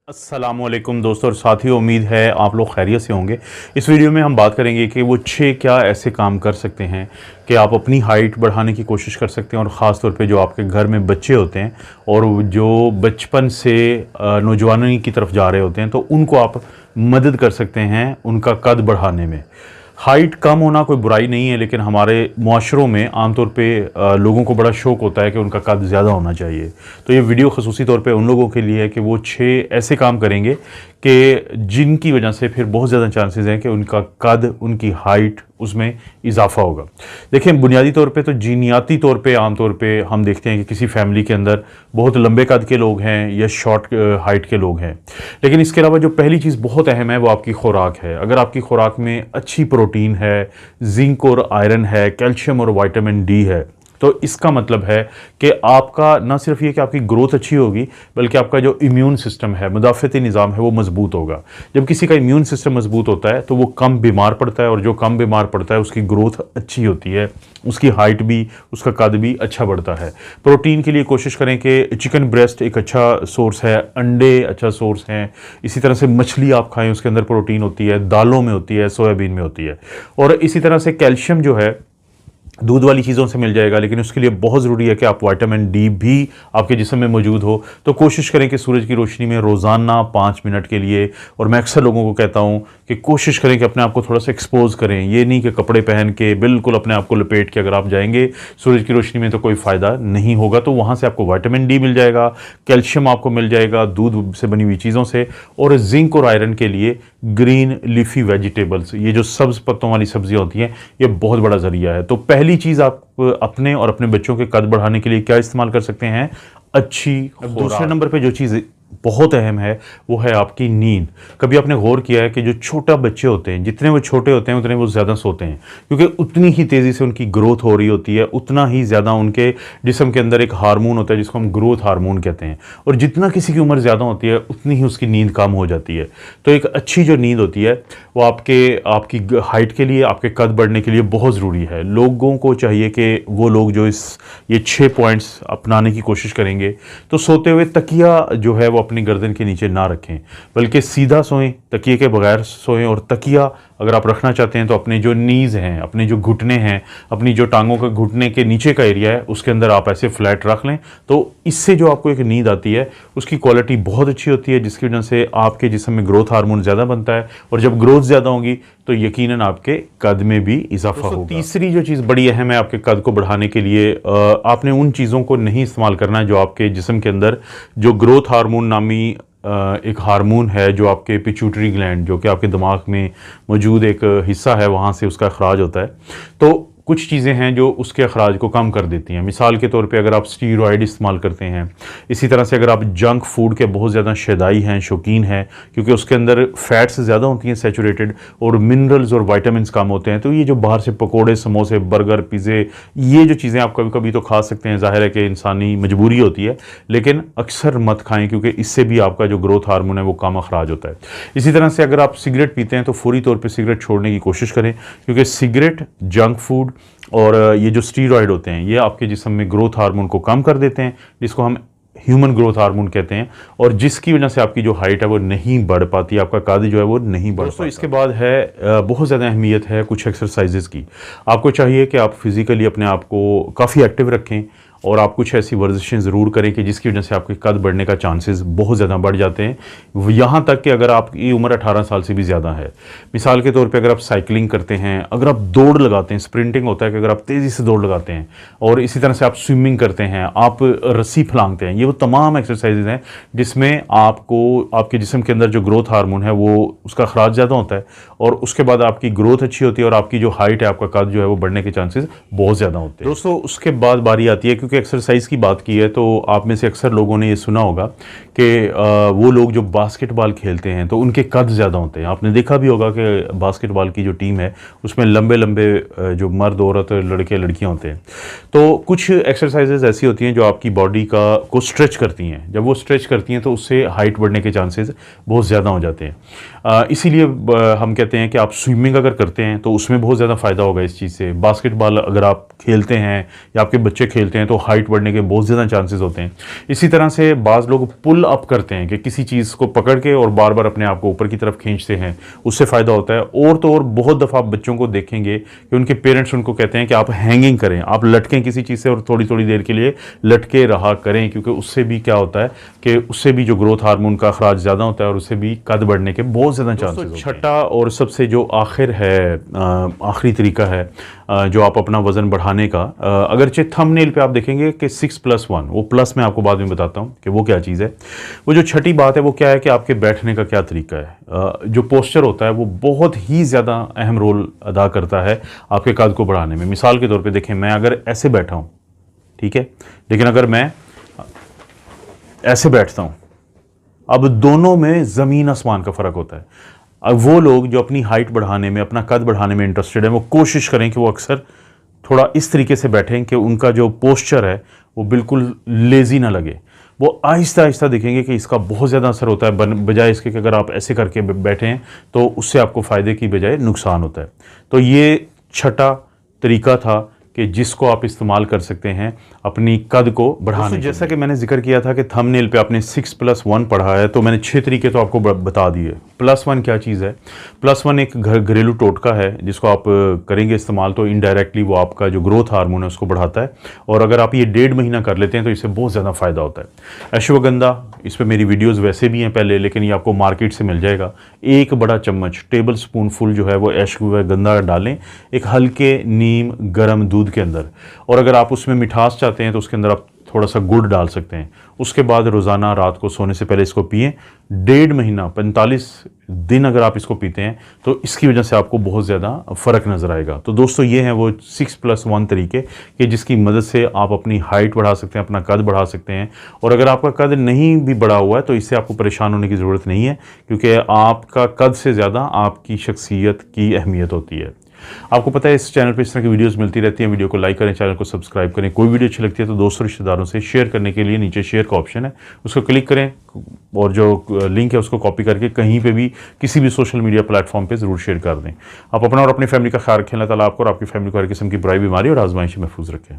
अस्सलामुअलैकुम दोस्तों और साथियों, उम्मीद है आप लोग खैरियत से होंगे। इस वीडियो में हम बात करेंगे कि वो 6 क्या ऐसे काम कर सकते हैं कि आप अपनी हाइट बढ़ाने की कोशिश कर सकते हैं, और ख़ास तौर पे जो आपके घर में बच्चे होते हैं और जो बचपन से नौजवानी की तरफ जा रहे होते हैं, तो उनको आप मदद कर सकते हैं उनका कद बढ़ाने में। हाइट कम होना कोई बुराई नहीं है, लेकिन हमारे मुआशरों में आमतौर पे लोगों को बड़ा शौक़ होता है कि उनका कद ज़्यादा होना चाहिए। तो ये वीडियो ख़ुसूसी तौर पे उन लोगों के लिए है कि वो 6 ऐसे काम करेंगे कि जिनकी वजह से फिर बहुत ज़्यादा चांसेस हैं कि उनका कद, उनकी हाइट उसमें इजाफा होगा। देखें, बुनियादी तौर पे तो जीनियाती तौर पे आमतौर पे हम देखते हैं कि किसी फैमिली के अंदर बहुत लंबे कद के लोग हैं या शॉर्ट हाइट के लोग हैं, लेकिन इसके अलावा जो पहली चीज़ बहुत अहम है वो आपकी खुराक है। अगर आपकी खुराक में अच्छी प्रोटीन है, जिंक और आयरन है, कैल्शियम और विटामिन डी है, तो इसका मतलब है कि आपका ना सिर्फ ये कि आपकी ग्रोथ अच्छी होगी, बल्कि आपका जो इम्यून सिस्टम है, मुदाफ़ती निज़ाम है, वो मजबूत होगा। जब किसी का इम्यून सिस्टम मजबूत होता है तो वो कम बीमार पड़ता है, और जो कम बीमार पड़ता है उसकी ग्रोथ अच्छी होती है, उसकी हाइट भी, उसका कद भी अच्छा बढ़ता है। प्रोटीन के लिए कोशिश करें कि चिकन ब्रेस्ट एक अच्छा सोर्स है, अंडे अच्छा सोर्स हैं, इसी तरह से मछली आप खाएं, उसके अंदर प्रोटीन होती है, दालों में होती है, सोयाबीन में होती है, और इसी तरह से कैल्शियम जो है दूध वाली चीज़ों से मिल जाएगा, लेकिन उसके लिए बहुत ज़रूरी है कि आप विटामिन डी भी आपके जिस्म में मौजूद हो। तो कोशिश करें कि सूरज की रोशनी में रोज़ाना 5 मिनट के लिए, और मैं अक्सर लोगों को कहता हूँ कि कोशिश करें कि अपने आप को थोड़ा सा एक्सपोज करें। ये नहीं कि कपड़े पहन के बिल्कुल अपने आप को लपेट के अगर आप जाएंगे सूरज की रोशनी में तो कोई फ़ायदा नहीं होगा। तो वहाँ से आपको विटामिन डी मिल जाएगा, कैल्शियम आपको मिल जाएगा दूध से बनी हुई चीज़ों से, और जिंक और आयरन के लिए ग्रीन लीफी वेजिटेबल्स, ये जो सब्ज़ पत्तों वाली सब्जियाँ होती हैं, ये बहुत बड़ा ज़रिया है। तो पहली चीज़ आप अपने और अपने बच्चों के कद बढ़ाने के लिए क्या इस्तेमाल कर सकते हैं? अच्छी खुराक। दूसरे नंबर पे जो चीज़ बहुत अहम है वो है आपकी नींद। कभी आपने गौर किया है कि जो छोटा बच्चे होते हैं, जितने वो छोटे होते हैं उतने वो ज़्यादा सोते हैं, क्योंकि उतनी ही तेज़ी से उनकी ग्रोथ हो रही होती है, उतना ही ज़्यादा उनके जिस्म के अंदर एक हार्मोन होता है जिसको हम ग्रोथ हार्मोन कहते हैं, और जितना किसी की उम्र ज़्यादा होती है उतनी ही उसकी नींद कम हो जाती है। तो एक अच्छी जो नींद होती है वो आपकी हाइट के लिए, आपके कद बढ़ने के लिए बहुत ज़रूरी है। लोगों को चाहिए कि वो लोग जो ये 6 पॉइंट्स अपनाने की कोशिश करेंगे, तो सोते हुए तकिया जो है वो अपनी गर्दन के नीचे ना रखें, बल्कि सीधा सोएं, तकिए के बगैर सोएं। और तकिया अगर आप रखना चाहते हैं तो अपने जो नीज़ हैं, अपने जो घुटने हैं, अपनी जो टांगों का घुटने के नीचे का एरिया है, उसके अंदर आप ऐसे फ्लैट रख लें। तो इससे जो आपको एक नींद आती है उसकी क्वालिटी बहुत अच्छी होती है, जिसकी वजह से आपके जिस्म में ग्रोथ हार्मोन ज़्यादा बनता है, और जब ग्रोथ ज़्यादा होगी तो यकीनन आपके कद में भी इजाफा होगा। तीसरी जो चीज़ बड़ी अहम है आपके कद को बढ़ाने के लिए, आपने उन चीज़ों को नहीं इस्तेमाल करना है जो आपके जिस्म के अंदर जो ग्रोथ हार्मोन नामी एक हार्मोन है, जो आपके पिट्यूटरी ग्लैंड, जो कि आपके दिमाग में मौजूद एक हिस्सा है, वहाँ से उसका अखराज होता है। तो कुछ चीज़ें हैं जो उसके अखराज को कम कर देती हैं। मिसाल के तौर पे अगर आप स्टीरॉयड इस्तेमाल करते हैं, इसी तरह से अगर आप जंक फूड के बहुत ज़्यादा शैदाई हैं, शौकीन हैं, क्योंकि उसके अंदर फैट्स ज़्यादा होती हैं सैचुरेटेड, और मिनरल्स और विटामिन्स कम होते हैं, तो ये जो बाहर से पकोड़े, समोसे, बर्गर, पिज़्ज़े, ये जो चीज़ें आप कभी कभी तो खा सकते हैं, ज़ाहिर है कि इंसानी मजबूरी होती है, लेकिन अक्सर मत खाएँ, क्योंकि इससे भी आपका जो ग्रोथ हार्मोन है वो कम अखराज होता है। इसी तरह से अगर आप सिगरेट पीते हैं तो फौरी तौर पर सिगरेट छोड़ने की कोशिश करें, क्योंकि सिगरेट, जंक फूड और ये जो स्टीरॉयड होते हैं, ये आपके जिस्म में ग्रोथ हार्मोन को कम कर देते हैं, जिसको हम ह्यूमन ग्रोथ हार्मोन कहते हैं, और जिसकी वजह से आपकी जो हाइट है वो नहीं बढ़ पाती, आपका कद जो है वो नहीं बढ़ पाता। इसके बाद है बहुत ज़्यादा अहमियत है कुछ एक्सरसाइजेज की। आपको चाहिए कि आप फिज़िकली अपने आप को काफ़ी एक्टिव रखें, और आप कुछ ऐसी वर्जिशें ज़रूर करें कि जिसकी वजह से आपके कद बढ़ने का चांसेस बहुत ज़्यादा बढ़ जाते हैं। यहाँ तक कि अगर आपकी उम्र 18 साल से भी ज़्यादा है, मिसाल के तौर पे अगर आप साइकिलिंग करते हैं, अगर आप दौड़ लगाते हैं, स्प्रिंटिंग होता है कि अगर आप तेज़ी से दौड़ लगाते हैं, और इसी तरह से आप स्विमिंग करते हैं, आप रस्सी फलांगते हैं, ये वो तमाम एक्सरसाइजेज हैं जिसमें आपको आपके जिस्म के अंदर जो ग्रोथ हार्मोन है वो उसका अखराज ज़्यादा होता है, और उसके बाद आपकी ग्रोथ अच्छी होती है, और आपकी जो हाइट है, आपका कद जो है वो बढ़ने के चांसेस बहुत ज़्यादा होते हैं। दोस्तों, उसके बाद बारी आती है, क्योंकि एक्सरसाइज की बात की है तो आप में से अक्सर लोगों ने ये सुना होगा कि वो लोग जो बास्केटबॉल खेलते हैं तो उनके कद ज़्यादा होते हैं। आपने देखा भी होगा कि बास्केटबॉल की जो टीम है उसमें लंबे लंबे जो मर्द, औरत, लड़के, लड़कियां होते हैं। तो कुछ एक्सरसाइजेज ऐसी होती हैं जो आपकी बॉडी को स्ट्रेच करती हैं। जब वो स्ट्रेच करती हैं तो उससे हाइट बढ़ने के चांसेस बहुत ज़्यादा हो जाते हैं। इसीलिए हम कहते हैं कि आप स्विमिंग अगर करते हैं तो उसमें बहुत ज़्यादा फ़ायदा होगा इस चीज़ से। बास्केटबॉल अगर आप खेलते हैं या आपके बच्चे खेलते हैं तो हाइट बढ़ने के बहुत ज़्यादा चांसेस होते हैं। इसी तरह से बाज़ लोग पुल अप करते हैं कि किसी चीज़ को पकड़ के और बार बार अपने आप को ऊपर की तरफ खींचते हैं, उससे फ़ायदा होता है। और तो और बहुत दफ़ा आप बच्चों को देखेंगे कि उनके पेरेंट्स उनको कहते हैं कि आप हैंगिंग करें, आप लटकें किसी चीज़ से और थोड़ी थोड़ी देर के लिए लटके रहा करें, क्योंकि उससे भी क्या होता है कि उससे भी जो ग्रोथ हार्मोन का अखराज ज़्यादा होता है और उससे भी कद बढ़ने के बहुत ज़्यादा चांसेस होते हैं। छठा और सबसे जो आखिरी तरीका है जो आप अपना वज़न बढ़ाने का, अगरचे थंबनेल पे आप देखेंगे कि 6+1, वो प्लस मैं आपको बाद में बताता हूँ कि वो क्या चीज़ है। वो जो छठी बात है वो क्या है कि आपके बैठने का क्या तरीका है। जो पोस्चर होता है वो बहुत ही ज़्यादा अहम रोल अदा करता है आपके कद को बढ़ाने में। मिसाल के तौर पे देखें, मैं अगर ऐसे बैठा हूँ, ठीक है, लेकिन अगर मैं ऐसे बैठता हूँ, अब दोनों में ज़मीन आसमान का फ़र्क होता है। अब वो लोग जो अपनी हाइट बढ़ाने में, अपना कद बढ़ाने में इंटरेस्टेड है, वो कोशिश करें कि वो अक्सर थोड़ा इस तरीके से बैठें कि उनका जो पोस्चर है वो बिल्कुल लेज़ी ना लगे। वो आहिस्ता आहिस्ता देखेंगे कि इसका बहुत ज़्यादा असर होता है, बजाय इसके कि अगर आप ऐसे करके बैठें तो उससे आपको फ़ायदे की बजाय नुकसान होता है। तो ये छठा तरीका था कि जिसको आप इस्तेमाल कर सकते हैं अपनी कद को बढ़ाने के लिए। जैसा कि मैंने जिक्र किया था कि थंबनेल पे आपने 6+1 पढ़ा है, तो मैंने 6 तरीके तो आपको बता दिए। +1 क्या चीज़ है? +1 एक घरेलू टोटका है जिसको आप करेंगे इस्तेमाल तो इनडायरेक्टली वो आपका जो ग्रोथ हार्मोन है उसको बढ़ाता है, और अगर आप ये 1.5 महीना कर लेते हैं तो इससे बहुत ज़्यादा फ़ायदा होता है। अश्वगंधा, इस पर मेरी वीडियोज़ वैसे भी हैं पहले, लेकिन ये आपको मार्केट से मिल जाएगा। 1 बड़ा चम्मच, टेबल स्पून फुल जो है वो अश्वगंधा डालें एक हल्के नीम गर्म दूध के अंदर, और अगर आप उसमें मिठास चाहते हैं तो उसके अंदर आप थोड़ा सा गुड़ डाल सकते हैं। उसके बाद रोज़ाना रात को सोने से पहले इसको पिएं। 1.5 महीना 45 दिन अगर आप इसको पीते हैं तो इसकी वजह से आपको बहुत ज़्यादा फ़र्क नज़र आएगा। तो दोस्तों ये हैं वो 6+1 तरीके कि जिसकी मदद से आप अपनी हाइट बढ़ा सकते हैं, अपना कद बढ़ा सकते हैं। और अगर आपका कद नहीं भी बढ़ा हुआ है तो इससे आपको परेशान होने की ज़रूरत नहीं है, क्योंकि आपका कद से ज़्यादा आपकी शख्सियत की अहमियत होती है। आपको पता है इस चैनल पे इस तरह की वीडियोस मिलती रहती हैं। वीडियो को लाइक करें, चैनल को सब्सक्राइब करें। कोई वीडियो अच्छी लगती है तो दोस्तों रिश्तेदारों से शेयर करने के लिए नीचे शेयर का ऑप्शन है, उसको क्लिक करें और जो लिंक है उसको कॉपी करके कहीं पे भी किसी भी सोशल मीडिया प्लेटफॉर्म पे ज़रूर शेयर कर दें। आप अपना और अपनी फैमिली का ख्याल रखें। अल्लाह ताला आपको और आपकी फैमिली को हर किस्म की बुराई, बीमारी और आजमाइश से महफूज रखें।